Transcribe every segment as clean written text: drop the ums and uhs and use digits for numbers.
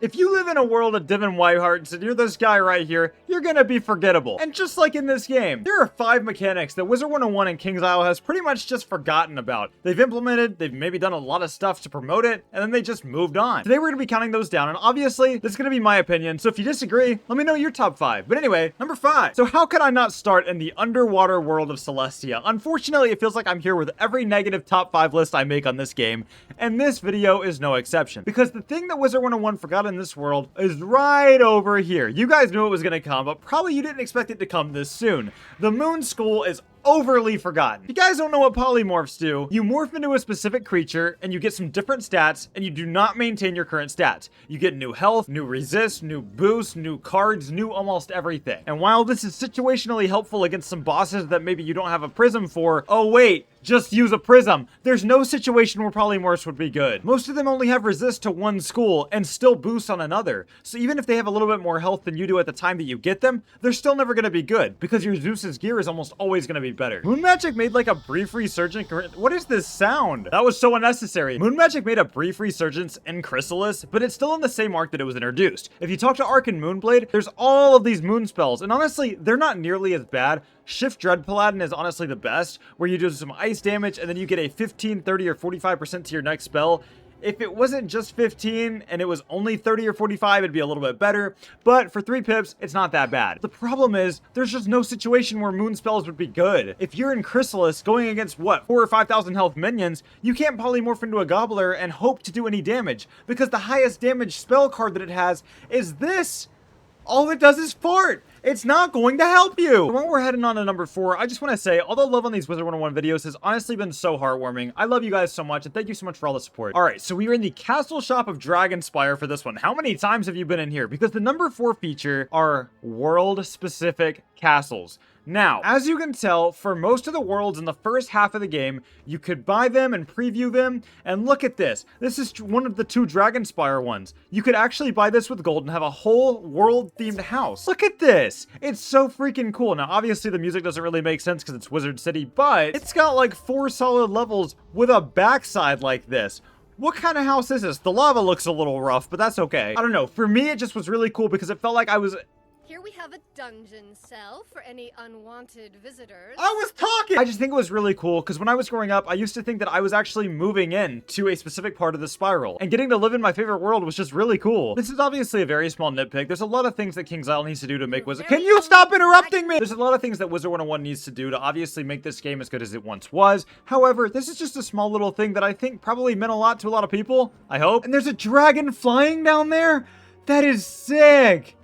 If you live in a world of Divin Whitehearts and you're this guy right here, you're gonna be forgettable. And just like in this game, there are 5 mechanics that Wizard101 and King's Isle has pretty much just forgotten about. They've implemented, they've maybe done a lot of stuff to promote it, and then they just moved on. Today we're gonna be counting those down, and obviously, this is gonna be my opinion, so if you disagree, let me know your top 5. But anyway, number 5. So how could I not start in the underwater world of Celestia? Unfortunately, it feels like I'm here with every negative top 5 list I make on this game, and this video is no exception. Because the thing that Wizard101 forgot in this world is right over here. You guys knew it was gonna come, but probably you didn't expect it to come this soon. The Moon School is overly forgotten. If you guys don't know what polymorphs do, you morph into a specific creature and you get some different stats and you do not maintain your current stats. You get new health, new resist, new boost, new cards, new almost everything. And while this is situationally helpful against some bosses that maybe you don't have a prism for, oh wait, just use a prism. There's no situation where polymorphs would be good. Most of them only have resist to one school and still boost on another. So even if they have a little bit more health than you do at the time that you get them, they're still never going to be good because your Zeus's gear is almost always going to be better. Moon Magic made like a brief resurgence. What is this sound? That was so unnecessary. Moon Magic made a brief resurgence in Chrysalis, but it's still in the same arc that it was introduced. If you talk to Arc and Moonblade, there's all of these moon spells, and honestly, they're not nearly as bad. Shift Dread Paladin is honestly the best, where you do some ice damage and then you get a 15, 30, or 45% to your next spell. If it wasn't just 15 and it was only 30 or 45, it'd be a little bit better. But for 3 pips, it's not that bad. The problem is, there's just no situation where moon spells would be good. If you're in Chrysalis going against, what, 4,000 or 5,000 health minions, you can't polymorph into a Gobbler and hope to do any damage. Because the highest damage spell card that it has is this. All it does is fart. It's not going to help you. While we're heading on to number 4, I just want to say, although love on these Wizard101 videos has honestly been so heartwarming, I love you guys so much, and thank you so much for all the support. Alright, so we are in the Castle Shop of Dragonspire for this one. How many times have you been in here? Because the number 4 feature are world-specific castles. Now, as you can tell, for most of the worlds in the first half of the game, you could buy them and preview them, and look at this. This is one of the 2 Dragonspire ones. You could actually buy this with gold and have a whole world-themed house. Look at this! It's so freaking cool. Now, obviously, the music doesn't really make sense because it's Wizard City, but it's got like 4 solid levels with a backside like this. What kind of house is this? The lava looks a little rough, but that's okay. I don't know. For me, it just was really cool because it felt like I was... Here we have a dungeon cell for any unwanted visitors. I was talking! I just think it was really cool because when I was growing up, I used to think that I was actually moving in to a specific part of the spiral. And getting to live in my favorite world was just really cool. This is obviously a very small nitpick. There's a lot of things that King's Isle needs to do to make Wizard... Can you stop interrupting me? There's a lot of things that Wizard101 needs to do to obviously make this game as good as it once was. However, this is just a small little thing that I think probably meant a lot to a lot of people. I hope. And there's a dragon flying down there? That is sick!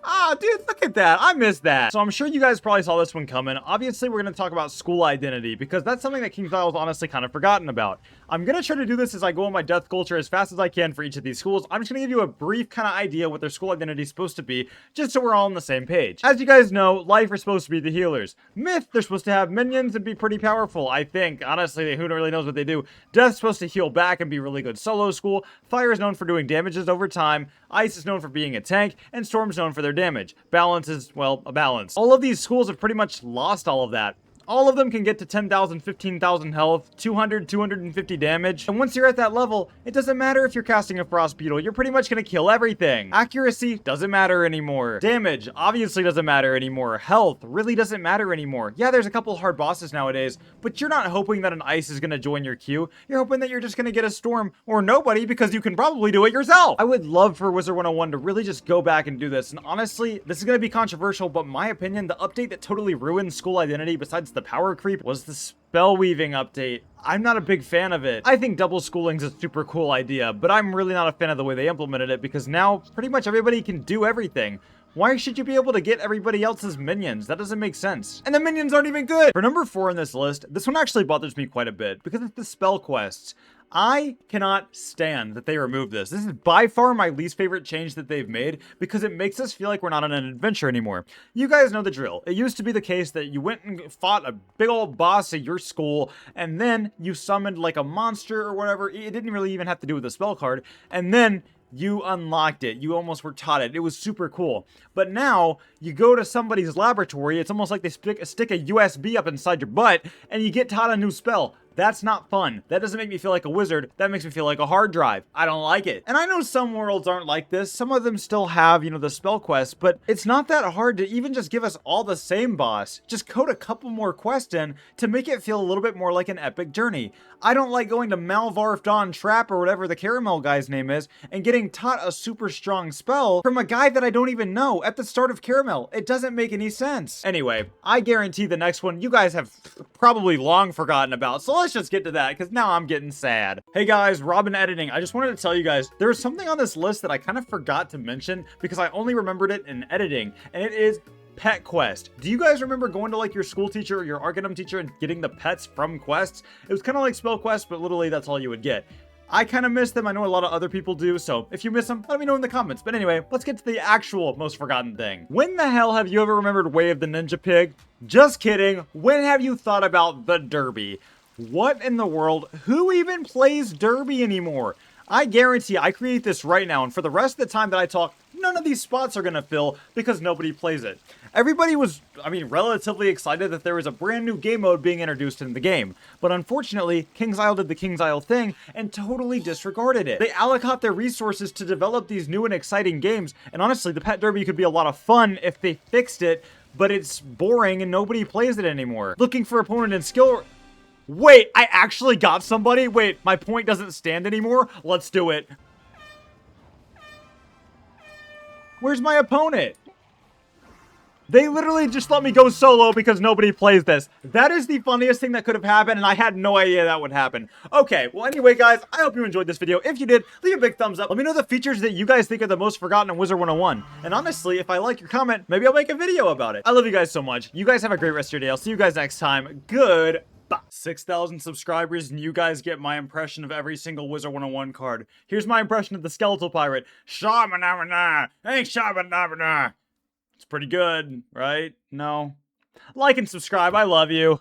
Ah, dude, look at that. I missed that. So I'm sure you guys probably saw this one coming. Obviously, we're going to talk about school identity because that's something that King's Isle is honestly kind of forgotten about. I'm going to try to do this as I go on my death culture as fast as I can for each of these schools. I'm just going to give you a brief kind of idea what their school identity is supposed to be, just so we're all on the same page. As you guys know, Life are supposed to be the healers. Myth, they're supposed to have minions and be pretty powerful, I think. Honestly, who really knows what they do. Death's supposed to heal back and be really good solo school. Fire is known for doing damages over time. Ice is known for being a tank. And Storm's known for their damage. Balance is, well, a balance. All of these schools have pretty much lost all of that. All of them can get to 10,000, 15,000 health, 200, 250 damage. And once you're at that level, it doesn't matter if you're casting a Frost Beetle, you're pretty much gonna kill everything. Accuracy doesn't matter anymore. Damage obviously doesn't matter anymore. Health really doesn't matter anymore. Yeah, there's a couple hard bosses nowadays, but you're not hoping that an Ice is gonna join your queue. You're hoping that you're just gonna get a Storm or nobody because you can probably do it yourself. I would love for Wizard101 to really just go back and do this. And honestly, this is gonna be controversial, but in my opinion, the update that totally ruined school identity besides the power creep was the spell weaving update. I'm not a big fan of it. I think double schooling's a super cool idea, but I'm really not a fan of the way they implemented it because now pretty much everybody can do everything. Why should you be able to get everybody else's minions? That doesn't make sense. And the minions aren't even good. For number 4 on this list, this one actually bothers me quite a bit because it's the spell quests. I cannot stand that they removed this. This is by far my least favorite change that they've made because it makes us feel like we're not on an adventure anymore. You guys know the drill. It used to be the case that you went and fought a big old boss at your school and then you summoned like a monster or whatever. It didn't really even have to do with the spell card. And then you unlocked it. You almost were taught it. It was super cool. But now you go to somebody's laboratory. It's almost like they stick a USB up inside your butt and you get taught a new spell. That's not fun. That doesn't make me feel like a wizard. That makes me feel like a hard drive. I don't like it. And I know some worlds aren't like this. Some of them still have, the spell quests, but it's not that hard to even just give us all the same boss. Just code a couple more quests in to make it feel a little bit more like an epic journey. I don't like going to Malvarf Dawn Trap or whatever the caramel guy's name is and getting taught a super strong spell from a guy that I don't even know at the start of Caramel. It doesn't make any sense. Anyway, I guarantee the next one you guys have probably long forgotten about, so let's just get to that because now I'm getting sad. Hey guys, Robin Editing. I just wanted to tell you guys there's something on this list that I kind of forgot to mention because I only remembered it in editing, and it is Pet Quest. Do you guys remember going to like your school teacher or your Arcanum teacher and getting the pets from quests? It was kind of like spell quests, but literally that's all you would get. I kind of miss them. I know a lot of other people do, so if you miss them, let me know in the comments. But anyway, let's get to the actual most forgotten thing. When the hell have you ever remembered Way of the Ninja Pig? Just kidding. When have you thought about the Derby? What in the world? Who even plays Derby anymore? I guarantee I create this right now, and for the rest of the time that I talk, none of these spots are gonna fill because nobody plays it. Everybody was, relatively excited that there was a brand new game mode being introduced in the game. But unfortunately, King's Isle did the King's Isle thing and totally disregarded it. They allocate their resources to develop these new and exciting games, and honestly, the Pet Derby could be a lot of fun if they fixed it, but it's boring and nobody plays it anymore. Looking for opponent and skill... Wait, I actually got somebody? Wait, my point doesn't stand anymore? Let's do it. Where's my opponent? They literally just let me go solo because nobody plays this. That is the funniest thing that could have happened, and I had no idea that would happen. Okay, well anyway guys, I hope you enjoyed this video. If you did, leave a big thumbs up. Let me know the features that you guys think are the most forgotten in Wizard 101. And honestly, if I like your comment, maybe I'll make a video about it. I love you guys so much. You guys have a great rest of your day. I'll see you guys next time. Goodbye. 6,000 subscribers and you guys get my impression of every single Wizard 101 card. Here's my impression of the Skeletal Pirate. Shamanamana! Hey, Shamanamana! It's pretty good, right? No? Like and subscribe. I love you.